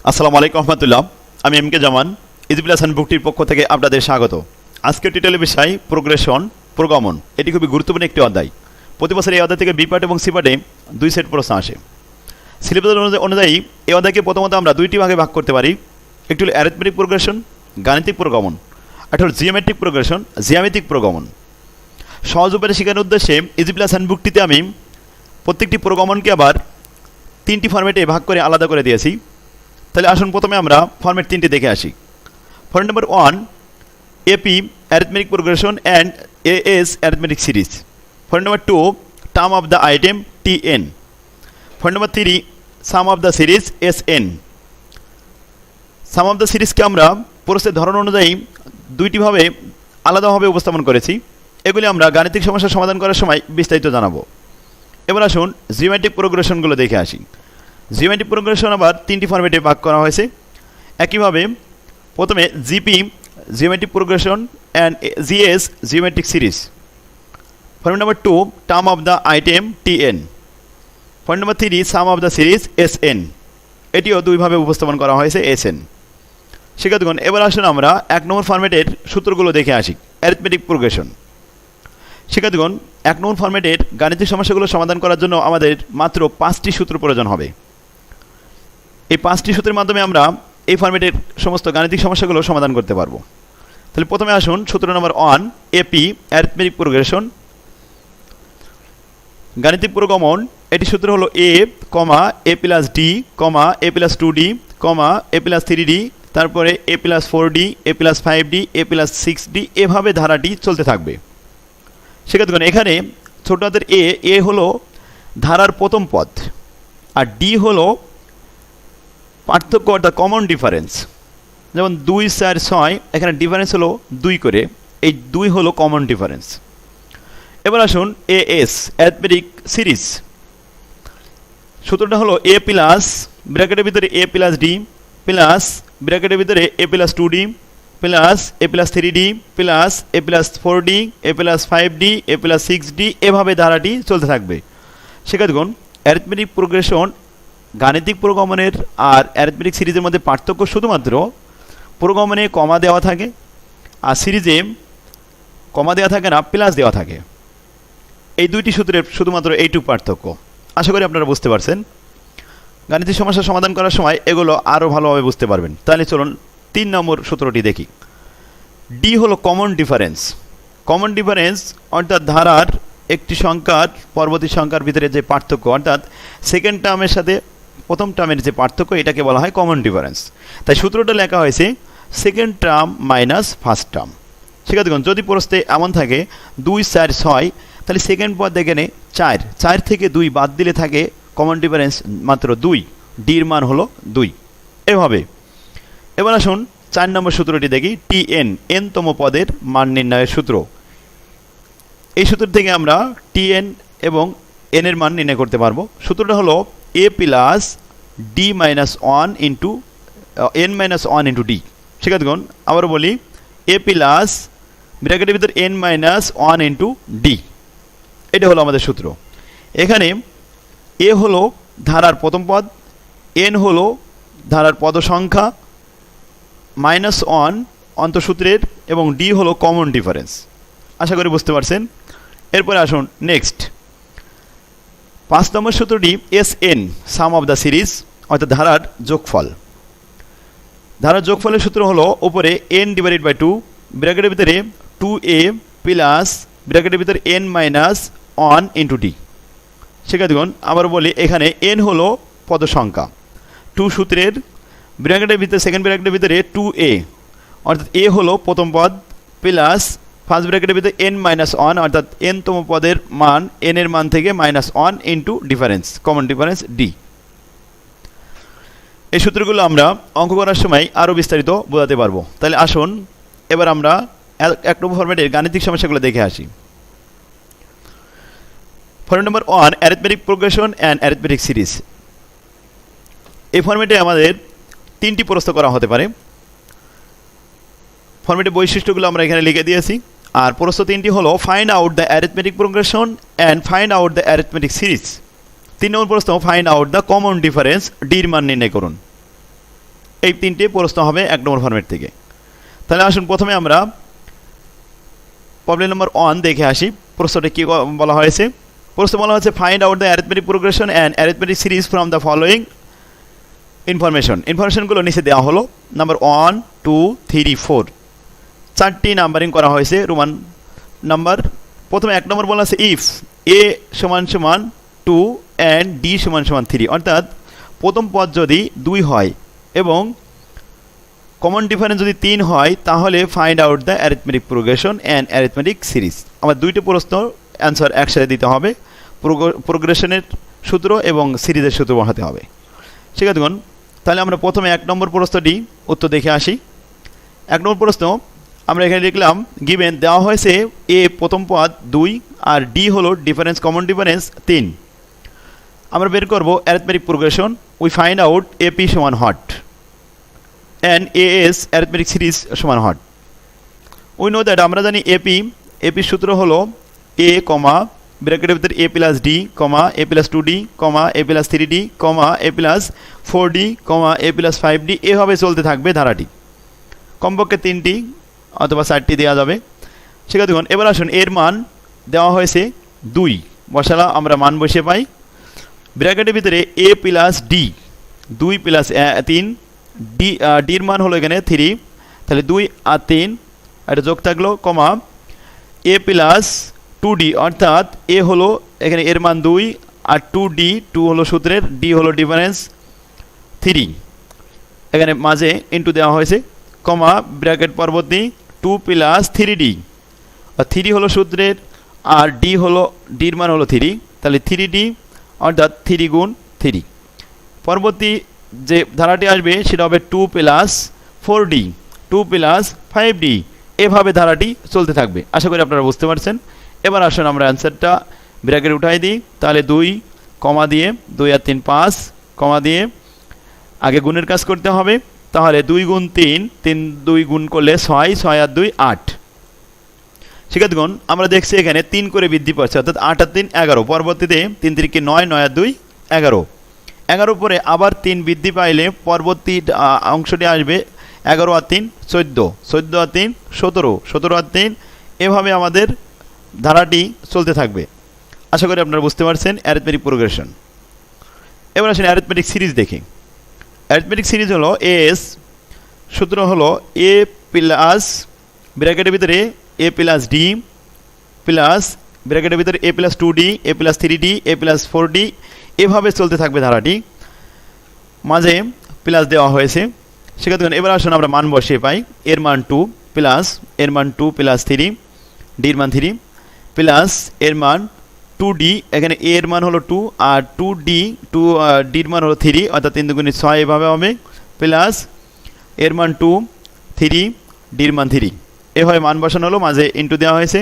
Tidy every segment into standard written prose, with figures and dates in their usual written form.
আসসালামু আলাইকুম রহমতুল্লাহ। আমি এম কে জামান, ইজি প্লাস হ্যান্ডবুকটির পক্ষ থেকে আপনাদের স্বাগত। আজকের টিটেলের বিষয় প্রোগ্রেশন, প্রগমন। এটি খুবই গুরুত্বপূর্ণ একটি অধ্যায়। প্রতি বছর এই অধ্যায় থেকে বি পার্ট এবং সি পার্টে 2 সেট প্রশ্ন আসে। সিলেবাস অনুযায়ী এই অধ্যায়কে প্রথমত আমরা 2টি ভাগে ভাগ করতে পারি। একটি হলো অ্যারিথমেটিক প্রোগ্রেশন, গাণিতিক প্রগমন, আর হলো জিওমেট্রিক প্রোগ্রেশন, জ্যামিতিক প্রগমন। সহজ উপায়ে শেখানোর উদ্দেশ্যে ইজি প্লাস হ্যান্ডবুকটিতে আমি প্রত্যেকটি প্রগমনকে আবার 3টি ফরম্যাটে ভাগ করে আলাদা করে দিয়েছি। তাহলে আসুন প্রথমে আমরা ফরম্যাট 3টি দেখে আসি। Format number 1, AP arithmetic progression and AS arithmetic series. Format number 2, term of the item TN. Format number 3, sum of the series SN. Sum of the সিরিজকে আমরা প্রশ্নের ধরন অনুযায়ী 2টি ভাবে আলাদাভাবে উপস্থাপন করেছি। এগুলি আমরা গাণিতিক সমস্যা সমাধান করার সময় বিস্তারিত জানাবো। এবার আসুন জিওমেট্রিক প্রোগ্রেশনগুলো দেখে আসি। জিওমেট্রিক প্রোগ্রেশন আবার 3টি ফরম্যাটে ভাগ করা হয়েছে। একইভাবে প্রথমে GP geometric progression and GS geometric series. Format number 2, term of the item TN. Format number 3, sum of the series SN. এটিও 2 ভাবে উপস্থাপন করা হয়েছে এসএন। শিক্ষার্থীগণ, এবার আসুন আমরা 1 নম্বর ফরম্যাটের সূত্রগুলো দেখে আসি। Arithmetic progression. শিক্ষার্থীগণ, 1 নম্বর ফরম্যাটের গাণিতিক সমস্যাগুলো সমাধান করার জন্য আমাদের মাত্র 5টি সূত্র প্রয়োজন হবে। এই 5টি সূত্রের মাধ্যমে আমরা এই ফরম্যাটের সমস্ত গাণিতিক সমস্যাগুলো সমাধান করতে পারবো। তাহলে প্রথমে আসুন সূত্র নম্বর 1, এপি অ্যারিথমেটিক প্রোগ্রেশন। গাণিতিক প্রগমন, এটি সূত্র হলো a comma a plus d comma a plus 2d comma a plus 3d, তারপরে এ প্লাস 4d, এ প্লাস 5d, এ প্লাস 6d, এভাবে ধারাটি চলতে থাকবে। সেক্ষেত্রে এখানে ছোট হাতের এ হলো ধারার প্রথম পদ, আর ডি হলো পার্থক্য অর্থাৎ কমন ডিফারেন্স। যেমন 2, 4, 6, এখানে ডিফারেন্স হলো 2 করে, এই 2 হলো কমন ডিফারেন্স। এবার আসুন এএস অ্যারিথমেটিক সিরিজ। সূত্রটা হলো এ প্লাস ব্র্যাকেটের ভিতরে এ প্লাস ডি প্লাস ব্র্যাকেটের ভিতরে a plus 2d plus A plus 3d plus A plus 4d A plus 5d A plus 6d, এভাবে ধারাটি চলতে থাকবে। শিক্ষার্থীগণ, অ্যারিথমেটিক প্রোগ্রেশন গাণিতিক প্রগমনের আর অ্যারিথমেটিক সিরিজের মধ্যে পার্থক্য শুধুমাত্র প্রগমনে কমা দেওয়া থাকে, আর সিরিজে কমা দেওয়া থাকে না, প্লাস দেওয়া থাকে। এই 2টি সূত্রের শুধুমাত্র এইটুকু পার্থক্য। আশা করি আপনারা বুঝতে পারছেন। গাণিতিক সমস্যা সমাধান করার সময় এগুলো আরও ভালোভাবে বুঝতে পারবেন। তাহলে চলুন 3 নম্বর সূত্রটি দেখি। ডি হলো কমন ডিফারেন্স। কমন ডিফারেন্স অর্থাৎ ধারার একটি সংখ্যার পরবর্তী সংখ্যার ভিতরে যে পার্থক্য, অর্থাৎ সেকেন্ড টার্মের সাথে প্রথম টার্মের যে পার্থক্য, এটাকে বলা হয় কমন ডিফারেন্স। তাই সূত্রটা লেখা হয়েছে second term minus first term. শিক্ষার্থীগণ, যদি প্রশ্নে এমন থাকে 2, 4, 6, তাহলে সেকেন্ড পদ এখানে 4 থেকে 2 বাদ দিলে থাকে কমন ডিফারেন্স মাত্র 2, ডির মান হলো 2, এভাবে। এবার আসুন 4 নম্বর সূত্রটি দেখি। টিএন এনতম পদের মান নির্ণয়ের সূত্র। এই সূত্র থেকে আমরা টিএন এবং এন এর মান নির্ণয় করতে পারবো। সূত্রটা হলো a plus d minus 1 into n minus 1 into d. শিক্ষার্থীগণ, আবারও বলি, এ প্লাস ব্র্যাকেটের ভিতর এন মাইনাস 1 ইন্টু ডি, এটা হলো আমাদের সূত্র। এখানে এ হলো ধারার প্রথম পদ, এন হলো ধারার পদ সংখ্যা, -1 অন্তঃসূত্রের, এবং ডি হলো কমন ডিফারেন্স। আশা করি বুঝতে পারছেন। এরপরে আসুন নেক্সট 5 নম্বর সূত্রটি SN, sum of the series, অর্থাৎ ধারার যোগফল। ধারার যোগফলের সূত্র হলো উপরে n ডিভাইডেড বাই 2, ব্র্যাকেটের ভিতরে 2a প্লাস ব্র্যাকেটের ভিতরে n মাইনাস 1 ইন্টু ডি। শিক্ষার্থীগণ, আবার বলি, এখানে n হলো পদ সংখ্যা, 2 সূত্রের ব্র্যাকেটের ভিতরে সেকেন্ড ব্র্যাকেটের ভিতরে 2a, অর্থাৎ a হলো প্রথম পদ, প্লাস ফার্স্ট ব্র্যাকেটের ভিতরে n মাইনাস 1, অর্থাৎ nতম পদের মান, n এর মান থেকে -1 into difference, common difference D. এই সূত্রগুলো আমরা অঙ্ক করার সময় আরও বিস্তারিত বোঝাতে পারবো। তাহলে আসুন এবার আমরা 1 নম্বর ফরম্যাটের গাণিতিক সমস্যাগুলো দেখে আসি। Format number 1, arithmetic progression and arithmetic series. এই ফরম্যাটে আমাদের 3টি প্রশ্ন করা হতে পারে। ফরম্যাটের বৈশিষ্ট্যগুলো আমরা এখানে লিখে দিয়েছি। আর প্রশ্ন 3টি হলো find out the arithmetic progression and find out the arithmetic series. 3 নম্বর প্রশ্ন find out the common difference, ডির মান নির্ণয় করুন। এই তিনটে প্রশ্ন হবে 1 নম্বর ফরম্যাট থেকে। তাহলে আসুন প্রথমে আমরা প্রবলেম নম্বর 1 দেখে আসি। প্রশ্নটা কি বলা হয়েছে? প্রশ্ন বলা হচ্ছে find out the arithmetic progression and arithmetic series from the following ইনফরমেশনগুলো নিচে দেওয়া হলো। নাম্বার 1, 2, 3, 4 চারটি নাম্বারিং করা হয়েছে রোমান নাম্বার। প্রথমে 1 নম্বর বলা আছে ইফ এ সমান সমান 2 অ্যান্ড ডি সমান সমান 3, অর্থাৎ প্রথম পদ যদি 2 হয় এবং কমন ডিফারেন্স যদি 3 হয় তাহলে find out the arithmetic progression and arithmetic series. আমার দুইটি প্রশ্ন অ্যান্সার একসাথে দিতে হবে, প্রোগ্রেশনের সূত্র এবং সিরিজের সূত্র বসাতে হবে। ঠিক আছে, তাহলে আমরা প্রথমে 1 নম্বর প্রশ্নটি উত্তর দেখে আসি। 1 নম্বর প্রশ্ন আমরা এখানে লিখলাম গিভেন দেওয়া হয়েছে এ প্রথম পদ 2 আর ডি হলো ডিফারেন্স, কমন ডিফারেন্স 3। আমরা বের করব arithmetic progression. We find out AP সমান what and AS arithmetic series সমান হট। উই নো দ্যাট আমরা জানি এপির সূত্র হলো এ কমা ব্র্যাকেটের ভিতরে a plus d comma a plus 2d comma a plus 3d comma a plus 4d comma a plus 5d, এভাবে চলতে থাকবে ধারাটি। কমপক্ষে 3টি অথবা 4টি দেওয়া যাবে। ঠিক আছে, দেখুন এবার আসুন এর মান দেওয়া হয়েছে 2, বসালা আমরা মান বসে পাই। ব্র্যাকেটের ভিতরে এ প্লাস ডি 2 প্লাস 3, ডির মান হলো এখানে 3, তাহলে 2 আর 3 এটা যোগ থাকলো কমা এ প্লাস 2d, অর্থাৎ এ হলো এখানে এর মান 2 আর 2d, 2 হলো সূত্রের, ডি হলো ডিফারেন্স 3, এখানে মাঝে ইন্টু দেওয়া হয়েছে কমা ব্র্যাকেট পরবর্তী 2 প্লাস 3d, আর 3 হলো সূত্রের আর ডি হলো ডির মান হলো 3, তাহলে 3d অর্থাৎ 3 গুণ 3। পরবর্তী যে ধারাটি আসবে সেটা হবে 2 প্লাস 4d 2 প্লাস 5d, এভাবে ধারাটি চলতে থাকবে। আশা করি আপনারা বুঝতে পারছেন। এবার আসুন আমরা অ্যান্সারটা ব্র্যাকেট উঠাই দিই। তাহলে 2 কমা দিয়ে 2 আর 3 5 কমা দিয়ে আগে গুণের কাজ করতে হবে। তাহলে 2 গুণ 3, 3 2 গুণ করলে 6, 6 আর 2 8। শিক্ষার্থীগণ আমরা দেখছি এখানে 3 করে বৃদ্ধি পাচ্ছে, অর্থাৎ 8 আর 3 11, পরবর্তীতে 3 3 9, 9 আর 2 11, 11 পরে আবার 3 বৃদ্ধি পাইলে পরবর্তী অংশটি আসবে 11 আর 3 14, 14 আর 3 17, 17 আর 3, এভাবে আমাদের ধারাটি চলতে থাকবে। আশা করি আপনারা বুঝতে পারছেন অ্যারিথমেটিক প্রোগ্রেশন। এবার আসেন অ্যারিথমেটিক সিরিজ দেখি। অ্যারিথমেটিক সিরিজ হলো এস, সূত্র হলো এ প্লাস ব্র্যাকেটের ভিতরে এ প্লাস ডি প্লাস ব্র্যাকেটের ভিতরে a plus 2d A plus 3d A plus 4d, এভাবে চলতে থাকবে ধারাটি, মাঝে প্লাস দেওয়া হয়েছে। সেক্ষেত্রে এবার আসুন আমরা মান বসিয়ে পাই। এর মান 2 প্লাস এর মান 2 প্লাস 3, ডির মান 3 প্লাস এর মান 2d, এখানে এ এর মান হলো 2 আর 2d ডির মান হলো 3, অর্থাৎ 3 দুগুণে 6, এভাবে হবে প্লাস এর মান 2 3 ডির মান 3, এভাবে মান বসানো হলো, মাঝে ইন্টু দেওয়া হয়েছে।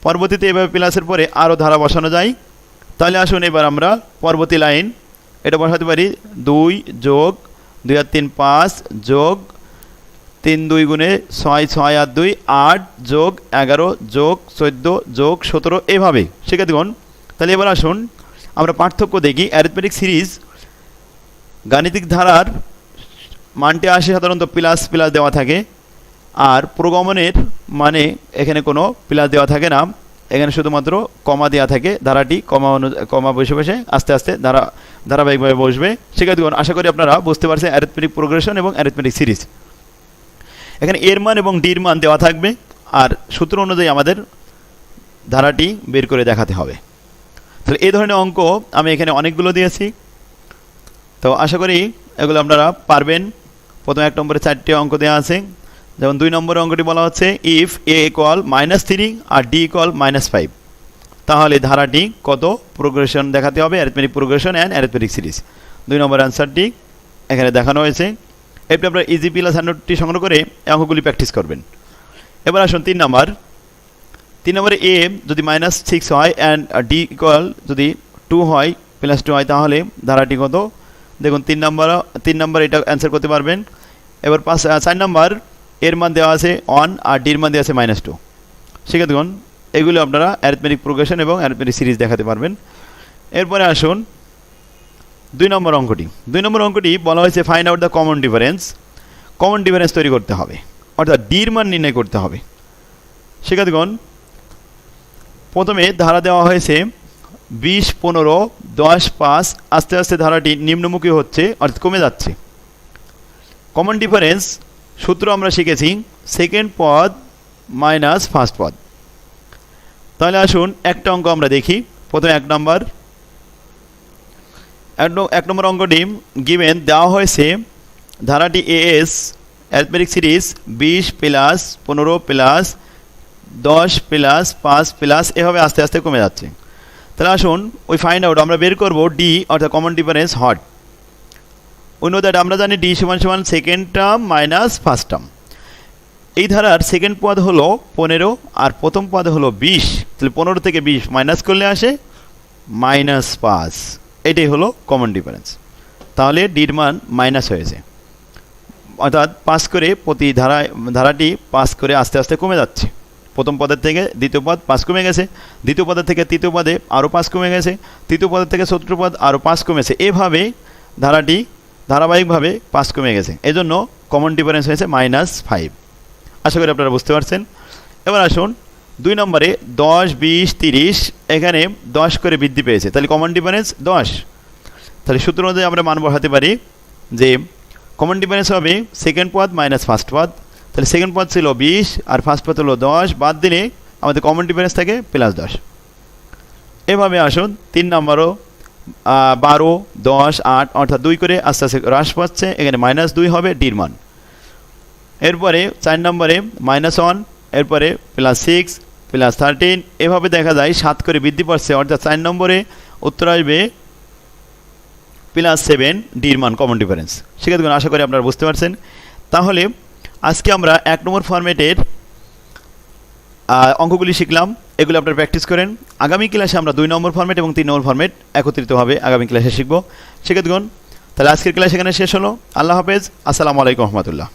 পরবর্তীতে এভাবে প্লাসের পরে আরও ধারা বসানো যায়। তাহলে আসুন এবার আমরা পরবর্তী লাইন এটা বসাতে পারি 2 যোগ 2 আর 3 5 যোগ 3 2 গুণে 6, 6 আর 2 8 যোগ 11 যোগ 14 যোগ 17, এভাবে। শিক্ষার্থীগণ তাহলে এবার আসুন আমরা পার্থক্য দেখি। অ্যারিথমেটিক সিরিজ গাণিতিক ধারার মানটি আসে সাধারণত প্লাস প্লাস দেওয়া থাকে, আর প্রগমনের মানে এখানে কোনো প্লাস দেওয়া থাকে না, এখানে শুধুমাত্র কমা দেওয়া থাকে। ধারাটি কমা বসে বসে আস্তে আস্তে ধারাবাহিকভাবে বসবে। শিক্ষার্থীগণ আশা করি আপনারা বুঝতে পারছেন অ্যারিথমেটিক প্রোগ্রেশন এবং অ্যারিথমেটিক সিরিজ। এখানে এর মান এবং ডির মান দেওয়া থাকবে, আর সূত্র অনুযায়ী আমাদের ধারাটি বের করে দেখাতে হবে। তাহলে এই ধরনের অঙ্ক আমি এখানে অনেকগুলো দিয়েছি, তো আশা করি এগুলো আপনারা পারবেন। প্রথমে 1 নম্বরে 4টি অঙ্ক দেওয়া আছে। যেমন 2 নম্বরের অঙ্কটি বলা হচ্ছে ইফ এ ইকুয়াল -3 আর ডি ইকুয়াল -5, তাহলে ধারাটি কত প্রোগ্রেশন দেখাতে হবে, arithmetic progression and arithmetic series. 2 নম্বর অ্যান্সারটি এখানে দেখানো হয়েছে। এরপর আপনারা ইজি প্লাস 100টি সংগ্রহ করে অঙ্কগুলি প্র্যাকটিস করবেন। এবার আসুন 3 নম্বরে এ যদি -6 হয় অ্যান্ড ডি ইকুয়াল যদি 2 হয় +2 হয়, তাহলে ধারাটি কত দেখুন। 3 নম্বর এটা অ্যান্সার করতে পারবেন। এবার 4 নম্বর এর মান দেওয়া আছে 1 আর ডির মান দেওয়া আছে -2। শিক্ষার্থীগণ এগুলো আপনারা অ্যারিথমেটিক প্রোগ্রেশন এবং অ্যারিথমেটিক সিরিজ দেখাতে পারবেন। এরপরে আসুন 2 নম্বর অঙ্কটি। 2 নম্বর অঙ্কটি বলা হয়েছে find out the common difference common difference তৈরি করতে হবে, অর্থাৎ ডির মান নির্ণয় করতে হবে। শিক্ষার্থীগণ, প্রথমে ধারা দেওয়া হয়েছে 20, 15, 10, 5। আস্তে আস্তে ধারাটি নিম্নমুখী হচ্ছে, অর্থাৎ কমে যাচ্ছে। কমন ডিফারেন্স সূত্র আমরা শিখেছি সেকেন্ড পদ মাইনাস ফার্স্ট পদ। তাহলে আসুন একটা অঙ্ক আমরা দেখি। প্রথমে এক নম্বর অঙ্কটি গিভেন দেওয়া হয়েছে ধারাটি as arithmetic series 20 plus 15 plus 10 plus 5 plus এভাবে আস্তে আস্তে কমে যাচ্ছে। তাহলে আসুন ওই ফাইন্ড আউট আমরা বের করব ডি, অর্থাৎ common difference hot. We know that আমরা জানি ডি সমান সমান second term minus first term. এই ধারার সেকেন্ড পদ হলো 15 আর প্রথম পদ হলো 20। তাহলে 15 থেকে 20 মাইনাস করলে আসে -5। এটাই হলো কমন ডিফারেন্স। তাহলে ডির মান মাইনাস হয়েছে, অর্থাৎ 5 করে প্রতি ধারাটি 5 করে আস্তে আস্তে কমে যাচ্ছে। প্রথম পদের থেকে দ্বিতীয় পদ 5 কমে গেছে, দ্বিতীয় পদের থেকে তৃতীয় পদে আরও 5 কমে গেছে, তৃতীয় পদের থেকে চতুর্থ পদ আরও 5 কমেছে। এভাবে ধারাটি ধারাবাহিকভাবে 5 কমে গেছে, এজন্য কমন ডিফারেন্স হয়েছে -5। আশা করি আপনারা বুঝতে পারছেন। এবার আসুন 2 নম্বরে 10, 20, 30 এখানে 10 করে বৃদ্ধি পেয়েছে, তাহলে কমন ডিফারেন্স 10। তাহলে সূত্র অনুযায়ী আমরা মান বসাতে পারি যে কমন ডিফারেন্স হবে সেকেন্ড পদ মাইনাস ফার্স্ট পদ। তাহলে সেকেন্ড পদ ছিল 20 আর ফার্স্ট পদ হলো 10, বাদ দিলে আমাদের কমন ডিফারেন্স থাকে +10। এভাবে আসুন 3 নম্বরও 12, 10, 8 অর্থাৎ 2 করে আস্তে আস্তে হ্রাস পাচ্ছে, এখানে -2 হবে ডির মান। এরপরে 4 নম্বরে -1, এরপরে +6, +13 এভাবে দেখা যায় 7 করে বৃদ্ধি পাচ্ছে, অর্থাৎ 4 নম্বরে উত্তর আসবে +7 ডির মান কমন ডিফারেন্স। সেক্ষেত্রে আশা করি আপনারা বুঝতে পারছেন। তাহলে আজকে আমরা 1 নম্বর ফরম্যাটের অঙ্কগুলি শিখলাম, এগুলো আপনারা প্র্যাকটিস করেন। আগামী ক্লাসে আমরা 2 নম্বর ফরম্যাট এবং 3 নম্বর ফরম্যাট একত্রিতভাবে আগামী ক্লাসে শিখব। সেক্ষেত্রে তাহলে আজকের ক্লাস এখানে শেষ হলো। আল্লাহ হাফেজ, আসসালামু আলাইকুম রহমতুল্লাহ।